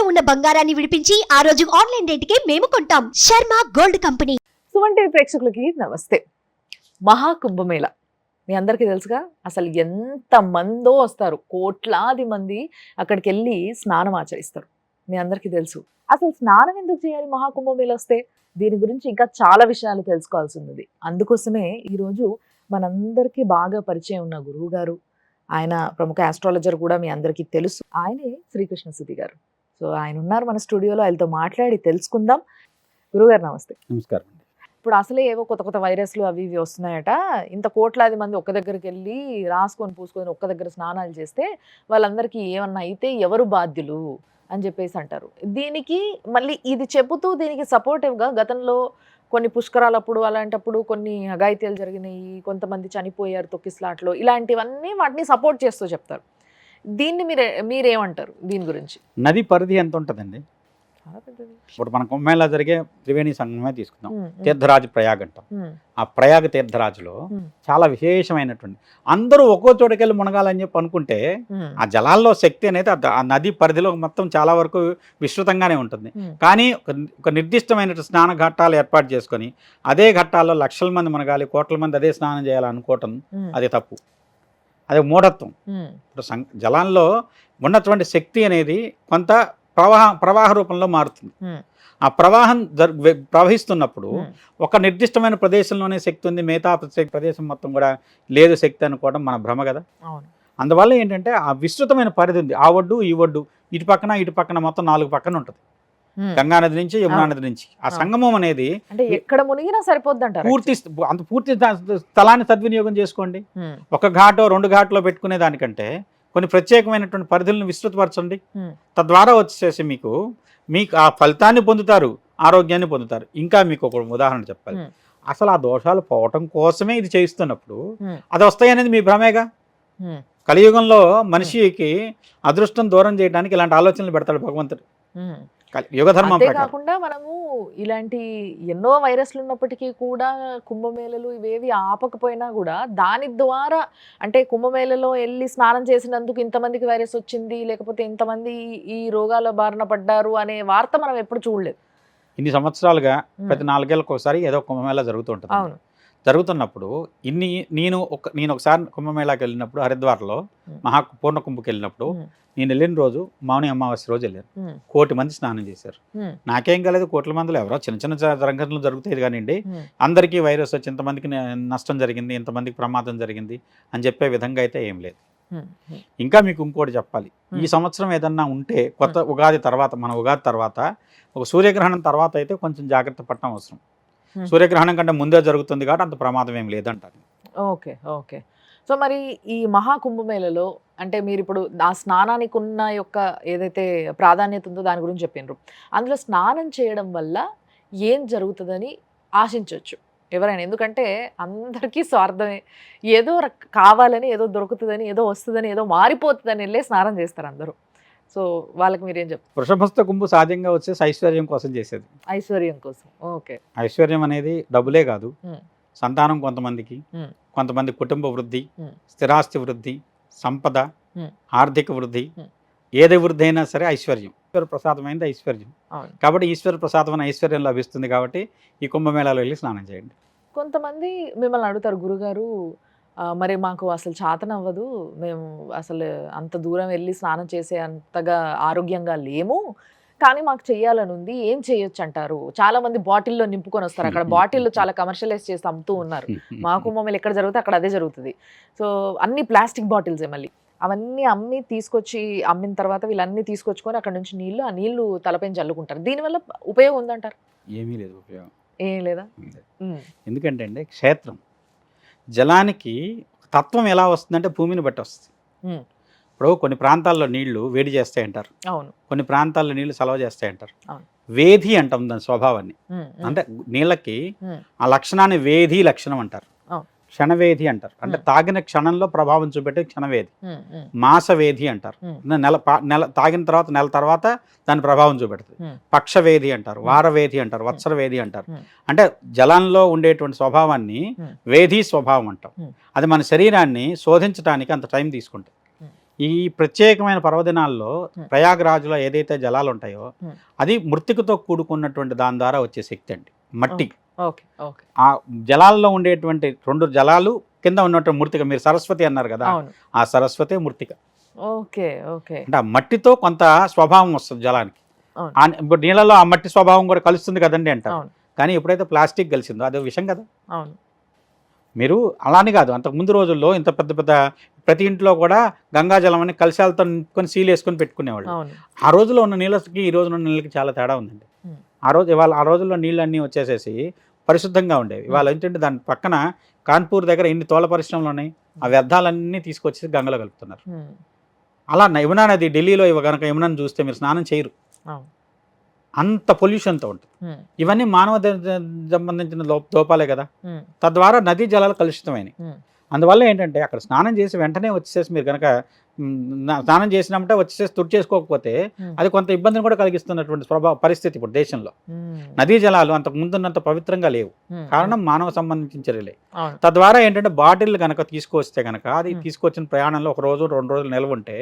ఉన్న బంగారాన్ని విడిపించి ఆ రోజు ఆన్లైన్ రేటుకే మేము కొంటాం. Sharma gold company. Suman TV ప్రేక్షకులకి నమస్తే. మహాకుంభమేళ మీ అందరికీ తెలుసుగా, అసలు ఎంత మందో వస్తారు, కోట్లాది మంది అక్కడికి వెళ్ళి స్నానం ఆచరిస్తారు. మీ అందరికీ తెలుసు. అసలు స్నానం ఎందుకు చేయాలి మహాకుంభమేళ వస్తే? దీని గురించి ఇంకా చాలా విషయాలు తెలుసుకోవాల్సి ఉంది. అందుకోసమే ఈరోజు మనందరికీ బాగా పరిచయం ఉన్న గురువు గారు, ఆయన ప్రముఖ ఆస్ట్రాలజర్ కూడా మీ అందరికీ తెలుసు. ఆయనే శ్రీకృష్ణ సుధి గారు. సో ఆయన ఉన్నారు మన స్టూడియోలో, ఆయనతో మాట్లాడి తెలుసుకుందాం. గురుగారు నమస్తే. నమస్కారం. ఇప్పుడు అసలే ఏవో కొత్త కొత్త వైరస్లు అవి ఇవి వస్తున్నాయట. ఇంత కోట్లాది మంది ఒక్క దగ్గరికి వెళ్ళి రాసుకొని పూసుకొని ఒక్క దగ్గర స్నానాలు చేస్తే వాళ్ళందరికీ ఏమన్నా అయితే ఎవరు బాధ్యులు అని చెప్పేసి అంటారు. దీనికి మళ్ళీ ఇది చెబుతూ దీనికి సపోర్టివ్గా గతంలో కొన్ని పుష్కరాలప్పుడు అలాంటప్పుడు కొన్ని అఘాయిత్యాలు జరిగినాయి, కొంతమంది చనిపోయారు తొక్కిస్లాట్లో, ఇలాంటివన్నీ వాటిని సపోర్ట్ చేస్తూ చెప్తారు. దీన్ని మీరేమంటారు దీని గురించి? నది పరిధి ఎంత ఉంటుందండి? ఇప్పుడు మన కుంభమేళా జరిగే త్రివేణి సంగమే తీసుకుందాం. తీర్థరాజు ప్రయాగ్ అంటాం. ఆ ప్రయాగ తీర్థరాజులో చాలా విశేషమైనటువంటి, అందరూ ఒక్కో చోటకెళ్ళి మునగాలని చెప్పి అనుకుంటే ఆ జలాల్లో శక్తి అనేది ఆ నది పరిధిలో మొత్తం చాలా వరకు విస్తృతంగానే ఉంటుంది. కానీ ఒక నిర్దిష్టమైన స్నాన ఘట్టాలు ఏర్పాటు చేసుకొని అదే ఘట్టాల్లో లక్షల మంది మునగాలి, కోట్ల మంది అదే స్నానం చేయాలనుకోవటం అది తప్పు, అది మూఢత్వం. ఇప్పుడు జలాల్లో ఉన్నటువంటి శక్తి అనేది కొంత ప్రవాహ రూపంలో మారుతుంది. ఆ ప్రవాహం ప్రవహిస్తున్నప్పుడు ఒక నిర్దిష్టమైన ప్రదేశంలోనే శక్తి ఉంది, మిగతా ప్రదేశం మొత్తం కూడా లేదు శక్తి అనుకోవడం మన భ్రమ కదా. అందువల్ల ఏంటంటే ఆ విస్తృతమైన పరిధి ఉంది. ఆ ఒడ్డు ఈ ఒడ్డు ఇటు పక్కన మొత్తం 4 పక్కన ఉంటుంది. గంగానది నుంచి యమునా నది నుంచి ఆ సంగమం అనేది ఎక్కడ మునిగినా సరిపోద్ది అంటారు. పూర్తి స్థలాన్ని సద్వినియోగం చేసుకోండి. ఒక ఘాటో 2 ఘాట్లో పెట్టుకునే దానికంటే కొన్ని ప్రత్యేకమైనటువంటి పరిధులను విస్తృతపరచండి. తద్వారా వచ్చేసి మీకు ఆ ఫలితాన్ని పొందుతారు, ఆరోగ్యాన్ని పొందుతారు. ఇంకా మీకు ఒక ఉదాహరణ చెప్పాలి. అసలు ఆ దోషాలు పోవటం కోసమే ఇది చేయిస్తున్నప్పుడు అది వస్తాయనేది మీ భ్రమేగా. కలియుగంలో మనిషికి అదృష్టం దూరం చేయడానికి ఇలాంటి ఆలోచనలు పెడతాడు భగవంతుడు. యుగధర్మం కాకుండా మనము ఇలాంటి ఎన్నో వైరస్లు ఉన్నప్పటికీ కూడా కుంభమేళలు ఇవేవి ఆపకపోయినా కూడా దాని ద్వారా, అంటే కుంభమేళలో వెళ్ళి స్నానం చేసినందుకు ఇంతమందికి వైరస్ వచ్చింది, లేకపోతే ఇంతమంది ఈ రోగాల బారిన పడ్డారు అనే వార్త మనం ఎప్పుడు చూడలేదు. ఇన్ని సంవత్సరాలుగా ప్రతి 4 ఏళ్ళకి ఒకసారి ఏదో కుంభమేళా జరుగుతుంటుంది. అవును. జరుగుతున్నప్పుడు నేను ఒకసారి కుంభమేళాకి వెళ్ళినప్పుడు, హరిద్వార్లో పూర్ణ కుంభకి వెళ్ళినప్పుడు నేను వెళ్ళిన రోజు మౌని అమావాస్య రోజు వెళ్ళాను. 1 కోటి మంది స్నానం చేశారు. నాకేం కాలేదు, కోట్ల మందిలో ఎవరో చిన్న చిన్న సంఘటనలు జరుగుతాయి కానివ్వండి, అందరికీ వైరస్ వచ్చి ఇంతమందికి నష్టం జరిగింది, ఇంతమందికి ప్రమాదం జరిగింది అని చెప్పే విధంగా అయితే ఏం లేదు. ఇంకా మీకు ఇంకోటి చెప్పాలి. ఈ సంవత్సరం ఏదన్నా ఉంటే కొత్త ఉగాది తర్వాత, మన ఉగాది తర్వాత ఒక సూర్యగ్రహణం తర్వాత అయితే కొంచెం జాగ్రత్త పడటం అవసరం. సూర్యగ్రహణం కంటే ముందే జరుగుతుంది కాబట్టి అంత ప్రమాదం ఏం లేదంటారు. ఓకే. సో మరి ఈ మహాకుంభమేళలో అంటే మీరు ఇప్పుడు ఆ స్నానానికి ఉన్న యొక్క ఏదైతే ప్రాధాన్యత ఉందో దాని గురించి చెప్పినారు. అందులో స్నానం చేయడం వల్ల ఏం జరుగుతుందని ఆశించవచ్చు ఎవరైనా? ఎందుకంటే అందరికీ స్వార్థమే, ఏదో కావాలని, ఏదో దొరుకుతుందని, ఏదో వస్తుందని, ఏదో మారిపోతుందని వెళ్ళే స్నానం చేస్తారు అందరూ. సో వాళ్ళకి మీరేం చెప్తారు? వృషభస్థ కుంభు సాధ్యంగా వచ్చేసి ఐశ్వర్యం కోసం చేసేది. ఐశ్వర్యం కోసం. ఓకే. ఐశ్వర్యం అనేది డబ్బులే కాదు, సంతానం కొంతమందికి, కొంతమంది కుటుంబ వృద్ధి, స్థిరాస్తి వృద్ధి, సంపద, ఆర్థిక వృద్ధి, ఏది వృద్ధి అయినా సరే ఐశ్వర్యం. ఈశ్వర ప్రసాదమైంది ఐశ్వర్యం. కాబట్టి ఈశ్వర ప్రసాదమైన ఐశ్వర్యం లభిస్తుంది. కాబట్టి ఈ కుంభమేళాలో వెళ్ళి స్నానం చేయండి. కొంతమంది మిమ్మల్ని అడుగుతారు, గురుగారు మరి మాకు అసలు చాతనవ్వదు, మేము అసలు అంత దూరం వెళ్ళి స్నానం చేసే అంతగా ఆరోగ్యంగా లేము, కానీ మాకు చెయ్యాలని ఉంది, ఏం చేయొచ్చు అంటారు? చాలా మంది బాటిల్లో నింపుకొని వస్తారు. అక్కడ బాటిల్లో చాలా కమర్షియలైజ్ చేసి అమ్ముతూ ఉన్నారు. మా కుంభమేళ ఎక్కడ జరుగుతుంది అక్కడ అదే జరుగుతుంది. సో అన్ని ప్లాస్టిక్ బాటిల్సే, మళ్ళీ అవన్నీ అమ్మిన తర్వాత వీళ్ళన్నీ తీసుకొచ్చుకొని అక్కడ నుంచి ఆ నీళ్లు తలపైన చల్లుకుంటారు. దీనివల్ల ఉపయోగం ఉందంటారు? ఏమీ లేదు ఉపయోగం. ఏం లేదా? ఎందుకంటే అండి, క్షేత్రం జలానికి తత్వం ఎలా వస్తుందంటే భూమిని బట్టి వస్తుంది. ఇప్పుడు కొన్ని ప్రాంతాల్లో నీళ్లు వేడి చేస్తాయంటారు, కొన్ని ప్రాంతాల్లో నీళ్లు చలవ చేస్తాయంటారు. వేధి అంటాం దాని స్వభావాన్ని. అంటే నీళ్ళకి ఆ లక్షణాన్ని వేధి లక్షణం అంటారు, క్షణవేధి అంటారు. అంటే తాగిన క్షణంలో ప్రభావం చూపెట్టే క్షణవేధి. మాసవేధి అంటారు, తాగిన తర్వాత నెల తర్వాత దాని ప్రభావం చూపెడుతుంది. పక్షవేధి అంటారు, వారవేధి అంటారు, వత్సరవేధి అంటారు. అంటే జలంలో ఉండేటువంటి స్వభావాన్ని వేధి స్వభావం అంటాం. అది మన శరీరాన్ని శోధించడానికి అంత టైం తీసుకుంటుంది. ఈ ప్రత్యేకమైన పర్వదినాల్లో ప్రయాగరాజులో ఏదైతే జలాలు ఉంటాయో అది మృతికతో కూడుకున్నటువంటి దాని ద్వారా వచ్చే శక్తి అండి, మట్టి. Okay okay. ఆ జలాల్లో ఉండేటువంటి 2 జలాలు కింద ఉన్నటువంటి మృతిక, మీరు సరస్వతి అన్నారు కదా, అవును. ఆ సరస్వతి మృతిక. Okay okay. అంటే ఆ మట్టితో కొంత స్వభావం వస్తుంది జలానికి. అవును. ఇప్పుడు నీళ్ళలో ఆ మట్టి స్వభావం కూడా కలుస్తుంది కదండి అంటారు. అవును. కానీ ఎప్పుడైతే ప్లాస్టిక్ కలిసిందో అదే విషయం కదా. అవును. మీరు అలానే కాదు, అంతకు ముందు రోజుల్లో ఇంత పెద్ద పెద్ద ప్రతి ఇంట్లో కూడా గంగాజలం అని కలశాలతో నింపుకొని సీల్ వేసుకొని పెట్టుకునేవాళ్ళు. అవును. ఆ రోజులో ఉన్న నీళ్ళకి ఈ రోజున ఉన్న నీళ్ళకి చాలా తేడా ఉందండి. ఆ రోజుల్లో నీళ్ళన్నీ వచ్చేసేసి పరిశుద్ధంగా ఉండేవి. ఇవాళ ఏంటంటే దాని పక్కన కాన్పూర్ దగ్గర ఎన్ని తోల పరిశ్రమలు ఉన్నాయి, ఆ వ్యర్థాలన్నీ తీసుకొచ్చి గంగలో కలుపుతున్నారు. అలా యమునా నది, ఢిల్లీలో కనుక యమునాను చూస్తే మీరు స్నానం చేయరు, అంత పొల్యూషన్తో ఉంటుంది. ఇవన్నీ మానవ సంబంధించిన దోపాలే కదా. తద్వారా నదీ జలాలు కలుషితమైనవి. అందువల్ల ఏంటంటే అక్కడ స్నానం చేసి వెంటనే వచ్చేసేసి మీరు కనుక స్నానం చేసినప్పుడే వచ్చేసేసి తుడి చేసుకోకపోతే అది కొంత ఇబ్బందిని కూడా కలిగిస్తున్నటువంటి పరిస్థితి ఇప్పుడు దేశంలో. నదీ జలాలు అంతకు ముందున్నంత పవిత్రంగా లేవు, కారణం మానవ సంబంధించిన చర్యలే. తద్వారా ఏంటంటే బాటిల్ కనుక తీసుకొస్తే కనుక అది తీసుకొచ్చిన ప్రయాణంలో 1 రోజు 2 రోజులు నిల్వ ఉంటే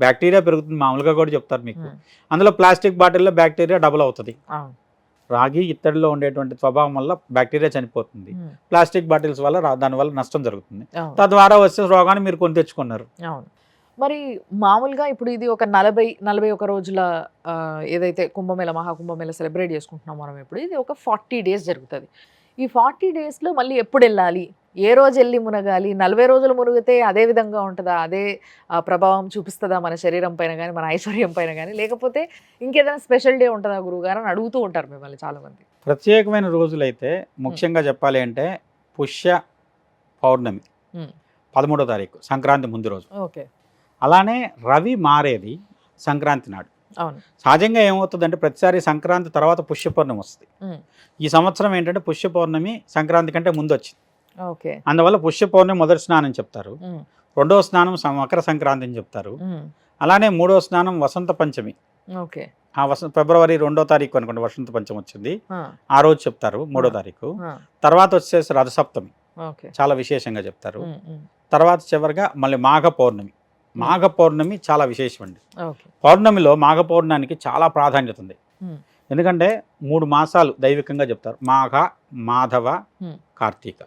బ్యాక్టీరియా పెరుగుతుంది, మామూలుగా కూడా చెప్తారు మీకు. అందులో ప్లాస్టిక్ బాటిల్లో బ్యాక్టీరియా డబుల్ అవుతుంది. రాగి ఇత్తడిలో ఉండేటువంటి స్వభావం వల్ల బ్యాక్టీరియా చనిపోతుంది, ప్లాస్టిక్ బాటిల్స్ వల్ల దానివల్ల నష్టం జరుగుతుంది. తద్వారా వచ్చే రోగాన్ని మీరు కొని తెచ్చుకున్నారు. మరి మామూలుగా ఇప్పుడు ఇది ఒక 40-41 రోజుల ఏదైతే కుంభమేళ మహాకుంభమేళ సెలబ్రేట్ చేసుకుంటున్నాం మనం, ఇప్పుడు ఇది ఒక 40 డేస్ జరుగుతుంది. ఈ 40 డేస్లో మళ్ళీ ఎప్పుడు వెళ్ళాలి, ఏ రోజు వెళ్ళి మునగాలి? 40 రోజులు మునిగితే అదే విధంగా ఉంటుందా, అదే ప్రభావం చూపిస్తుందా మన శరీరం పైన కానీ మన ఐశ్వర్యం పైన కానీ, లేకపోతే ఇంకేదైనా స్పెషల్ డే ఉంటుందా గురువుగారు అని అడుగుతూ ఉంటారు మిమ్మల్ని చాలామంది. ప్రత్యేకమైన రోజులైతే ముఖ్యంగా చెప్పాలి అంటే పుష్య పౌర్ణమి 13వ తారీఖు, సంక్రాంతి ముందు రోజు. ఓకే. అలానే రవి మారేది సంక్రాంతి నాడు. అవును. సహజంగా ఏమవుతుందంటే ప్రతిసారి సంక్రాంతి తర్వాత పుష్య పౌర్ణమి వస్తుంది. ఈ సంవత్సరం ఏంటంటే పుష్య పౌర్ణమి సంక్రాంతి కంటే ముందు వచ్చింది. ఓకే. అందువల్ల పుష్య పౌర్ణమి మొదటి స్నానం చెప్తారు, 2వ స్నానం మకర సంక్రాంతి అని చెప్తారు. అలానే 3వ స్నానం వసంత పంచమి. ఓకే. ఆ ఫిబ్రవరి 2వ తారీఖు అనుకోండి వసంత పంచమి వచ్చింది, ఆ రోజు చెప్తారు 3వ తారీఖు. తర్వాత వచ్చేసి రథసప్తమి, చాలా విశేషంగా చెప్తారు. తర్వాత చివరిగా మళ్ళీ మాఘ పౌర్ణమి. మాఘ పౌర్ణమి చాలా విశేషం అండి. పౌర్ణమిలో మాఘ పౌర్ణానికి చాలా ప్రాధాన్యత ఉంది. ఎందుకంటే 3 మాసాలు దైవికంగా చెప్తారు, మాఘ, మాధవ, కార్తీక.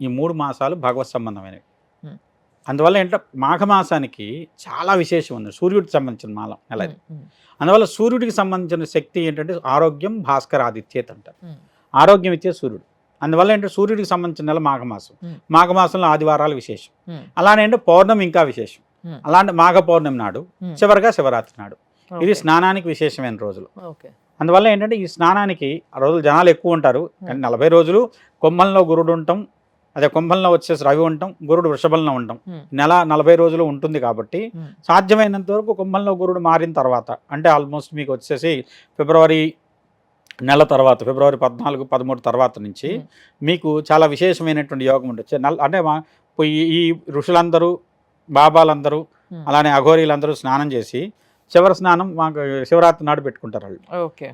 ఈ 3 మాసాలు భగవత్ సంబంధమైనవి. అందువల్ల ఏంటంటే మాఘమాసానికి చాలా విశేషం ఉంది, సూర్యుడికి సంబంధించిన నెల. అందువల్ల సూర్యుడికి సంబంధించిన శక్తి ఏంటంటే ఆరోగ్యం భాస్కర ఆదిత్యేత్ అంటారు, ఆరోగ్యం ఇచ్చే సూర్యుడు. అందువల్ల ఏంటంటే సూర్యుడికి సంబంధించిన నెల మాఘమాసం. మాఘమాసంలో ఆదివారాలు విశేషం. అలానే అంటే పౌర్ణమి ఇంకా విశేషం. అలాంటి మాఘ పౌర్ణమి నాడు చివరిగా శివరాత్రి నాడు. ఇది స్నానానికి విశేషమైన రోజులు. అందువల్ల ఏంటంటే ఈ స్నానానికి ఆ రోజులు జనాలు ఎక్కువ ఉంటారు. 40 రోజులు కుంభంలో గురుడు ఉంటాం, అదే కుంభంలో వచ్చేసి రవి ఉంటాం, గురుడు వృషభంలో ఉంటాం. నెల 40 రోజులు ఉంటుంది కాబట్టి సాధ్యమైనంత వరకు కుంభంలో గురుడు మారిన తర్వాత, అంటే ఆల్మోస్ట్ మీకు వచ్చేసి ఫిబ్రవరి నెల తర్వాత, ఫిబ్రవరి 14, 13 తర్వాత నుంచి మీకు చాలా విశేషమైనటువంటి యోగం ఉండొచ్చు. అంటే ఈ ఋషులందరూ, బాబాలందరూ, అలానే అఘోరీలందరూ స్నానం చేసి చివరి స్నానం మాకు శివరాత్రి నాడు పెట్టుకుంటారు వాళ్ళు.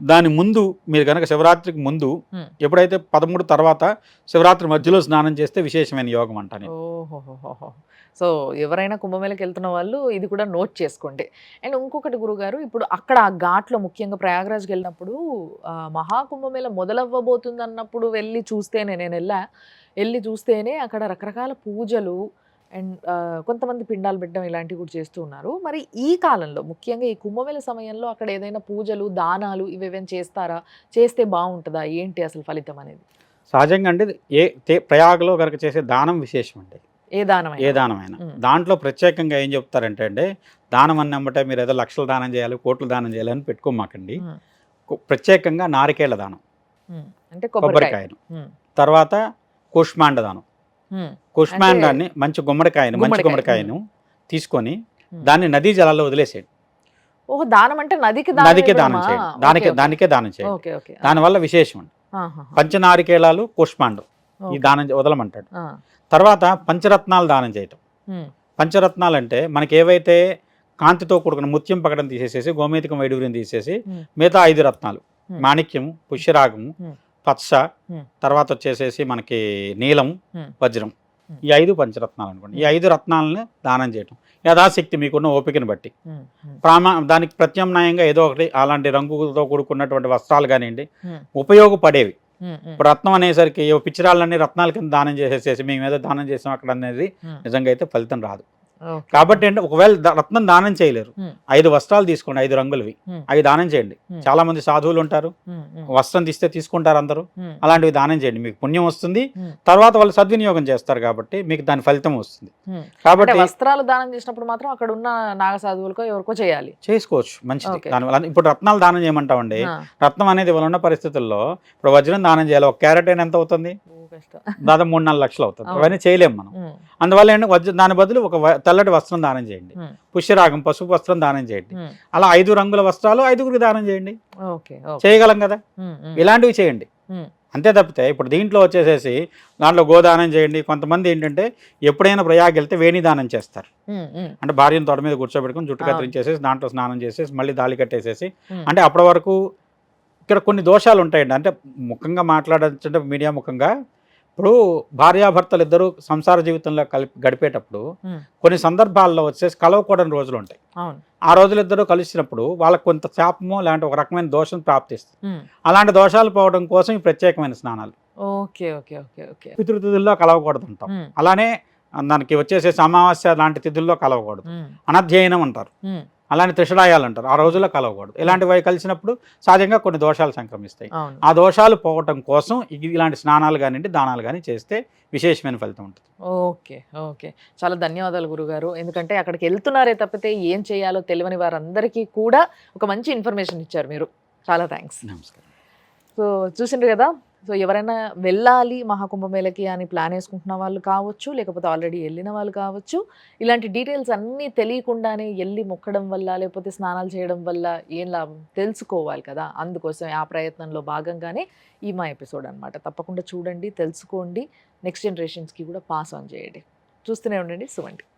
దాని ముందు మీరు కనుక శివరాత్రికి ముందు ఎప్పుడైతే 13 తర్వాత శివరాత్రి మధ్యలో స్నానం చేస్తే విశేషమైన యోగం అంటాను. సో ఎవరైనా కుంభమేళకి వెళ్తున్న వాళ్ళు ఇది కూడా నోట్ చేసుకోండి. అండ్ ఇంకొకటి గురుగారు, ఇప్పుడు అక్కడ ఆ ఘాట్లో ముఖ్యంగా ప్రయాగరాజ్కి వెళ్ళినప్పుడు మహాకుంభమేళ మొదలవ్వబోతుంది అన్నప్పుడు వెళ్ళి చూస్తేనే, నేను వెళ్ళి చూస్తేనే అక్కడ రకరకాల పూజలు అండ్ కొంతమంది పిండాలు పెట్టడం ఇలాంటివి కూడా చేస్తూ ఉన్నారు. మరి ఈ కాలంలో ముఖ్యంగా ఈ కుంభమేళ సమయంలో అక్కడ ఏదైనా పూజలు, దానాలు ఇవేమైనా చేస్తారా? చేస్తే బాగుంటుందా? ఏంటి అసలు ఫలితం అనేది? సహజంగా అంటే ప్రయాగలో కనుక చేసే దానం విశేషం అండి. ఏ దానమైనా దాంట్లో ప్రత్యేకంగా ఏం చెప్తారంటే అండి, దానం అన్నమాట మీరు ఏదో లక్షలు దానం చేయాలి, కోట్లు దానం చేయాలి అని పెట్టుకోమాకండి. ప్రత్యేకంగా నారికేళ్ల దానం, అంటే కొబ్బరికాయను, తర్వాత కుష్మాండ దానం. కుష్మాండాన్ని మంచి గుమ్మడికాయను తీసుకొని దాన్ని నదీ జలాల్లో వదిలేసేయండి. దానం అంటే నదికే దానం చేయండి, దానికే దానం చేయండి. దానివల్ల విశేషం అండి. పంచనారికేళాలు, కుష్మాండం ఈ దానం వదలమంటాడు. తర్వాత పంచరత్నాలు దానం చేయటం. పంచరత్నాలు అంటే మనకి ఏవైతే కాంతితో కూడుకున్న ముత్యం పగడం తీసేసేసి, గోమేతికం వైడూర్యం తీసేసి మిగతా 5 రత్నాలు, మాణిక్యము, పుష్యరాగము, పచ్చ, తర్వాత వచ్చేసేసి మనకి నీలం, వజ్రం, ఈ 5 పంచరత్నాలు అనుకోండి. ఈ 5 రత్నాలను దానం చేయటం యథాశక్తి మీకున్న ఓపికను బట్టి. దానికి ప్రత్యామ్నాయంగా ఏదో ఒకటి అలాంటి రంగుతో కూడుకున్నటువంటి వస్త్రాలు కానివ్వండి, ఉపయోగపడేవి. ఇప్పుడు రత్నం అనేసరికి పిచ్చిరాళ్ళని రత్నాల కింద దానం చేసేసేసి మేము ఏదో దానం చేసాం అక్కడ అనేది నిజంగా అయితే ఫలితం రాదు. కాబట్టి అంటే ఒకవేళ రత్నం దానం చేయలేరు, 5 వస్త్రాలు తీసుకోండి, 5 రంగులవి, అవి దానం చేయండి. చాలా మంది సాధువులు ఉంటారు, వస్త్రం తీస్తే తీసుకుంటారు అందరూ, అలాంటివి దానం చేయండి, మీకు పుణ్యం వస్తుంది. తర్వాత వాళ్ళు సద్వినియోగం చేస్తారు కాబట్టి మీకు దాని ఫలితం వస్తుంది. కాబట్టి వస్త్రాలు దానం చేసినప్పుడు మాత్రం అక్కడ ఉన్న నాగ సాధువులకో ఎవరికో చేయాలి, చేసుకోవచ్చు, మంచిది. దానివల్ల ఇప్పుడు రత్నాలు దానం చేయమంటామండి. రత్నం అనేది ఇవాళ ఉన్న పరిస్థితుల్లో ఇప్పుడు వజ్రం దానం చేయాలి, 1 క్యారెట్ అయినా ఎంత అవుతుంది? దాదాపు 3-4 లక్షలు అవుతుంది. అవన్నీ చేయలేము మనం. అందువల్ల ఏంటంటే దాని బదులు ఒక తెల్లటి వస్త్రం దానం చేయండి, పుష్యరాగం పసుపు వస్త్రం దానం చేయండి, అలా 5 రంగుల వస్త్రాలు 5గురికి దానం చేయండి, చేయగలం కదా, ఇలాంటివి చేయండి. అంతే తప్పితే ఇప్పుడు దీంట్లో వచ్చేసేసి దాంట్లో గోదానం చేయండి. కొంతమంది ఏంటంటే ఎప్పుడైనా ప్రయాగ వెళ్తే వేణి దానం చేస్తారు, అంటే భార్యను తోట మీద కూర్చోబెట్టుకుని జుట్టు కత్తిరించేసేసి దాంట్లో స్నానం చేసేసి మళ్ళీ తాళి కట్టేసేసి, అంటే అప్పటి వరకు ఇక్కడ కొన్ని దోషాలు ఉంటాయండి. అంటే ముఖంగా మాట్లాడాలంటే మీడియా ముఖంగా ఇప్పుడు భార్యాభర్తలు ఇద్దరు సంసార జీవితంలో గడిపేటప్పుడు కొన్ని సందర్భాల్లో వచ్చేసి కలవకూడని రోజులు ఉంటాయి. ఆ రోజులు ఇద్దరు కలిసినప్పుడు వాళ్ళకి కొంత శాపమో లాంటి ఒక రకమైన దోషం ప్రాప్తిస్తుంది. అలాంటి దోషాలు పోవడం కోసం ఈ ప్రత్యేకమైన స్నానాలు. పితృతిథుల్లో కలవకూడదు అంటాం. అలానే దానికి వచ్చేసేసి అమావాస్య లాంటి తిథుల్లో కలవకూడదు, అనధ్యయనం అంటారు, అలానే త్రిషడాయాలు అంటారు, ఆ రోజుల్లో కలవకూడదు. ఇలాంటివి కలిసినప్పుడు సహజంగా కొన్ని దోషాలు సంక్రమిస్తాయి. ఆ దోషాలు పోవటం కోసం ఇలాంటి స్నానాలు కానివ్వండి, దానాలు కానీ చేస్తే విశేషమైన ఫలితం ఉంటుంది. ఓకే, చాలా ధన్యవాదాలు గురుగారు. ఎందుకంటే అక్కడికి వెళ్తున్నారే తప్పితే ఏం చేయాలో తెలియని వారందరికీ కూడా ఒక మంచి ఇన్ఫర్మేషన్ ఇచ్చారు మీరు. చాలా థ్యాంక్స్. నమస్కారం. సో చూసిండ్రు కదా, సో ఎవరైనా వెళ్ళాలి మహాకుంభమేళకి అని ప్లాన్ వేసుకుంటున్న వాళ్ళు కావచ్చు, లేకపోతే ఆల్రెడీ వెళ్ళిన వాళ్ళు కావచ్చు, ఇలాంటి డీటెయిల్స్ అన్నీ తెలియకుండానే వెళ్ళి మొక్కడం వల్ల లేకపోతే స్నానాలు చేయడం వల్ల ఏం లాభం తెలుసుకోవాలి కదా, అందుకోసం ఆ ప్రయత్నంలో భాగంగానే ఈ మా ఎపిసోడ్ అనమాట. తప్పకుండా చూడండి, తెలుసుకోండి, నెక్స్ట్ జనరేషన్స్కి కూడా పాస్ ఆన్ చేయండి. చూస్తూనే ఉండండి సుమన్ టీవీ.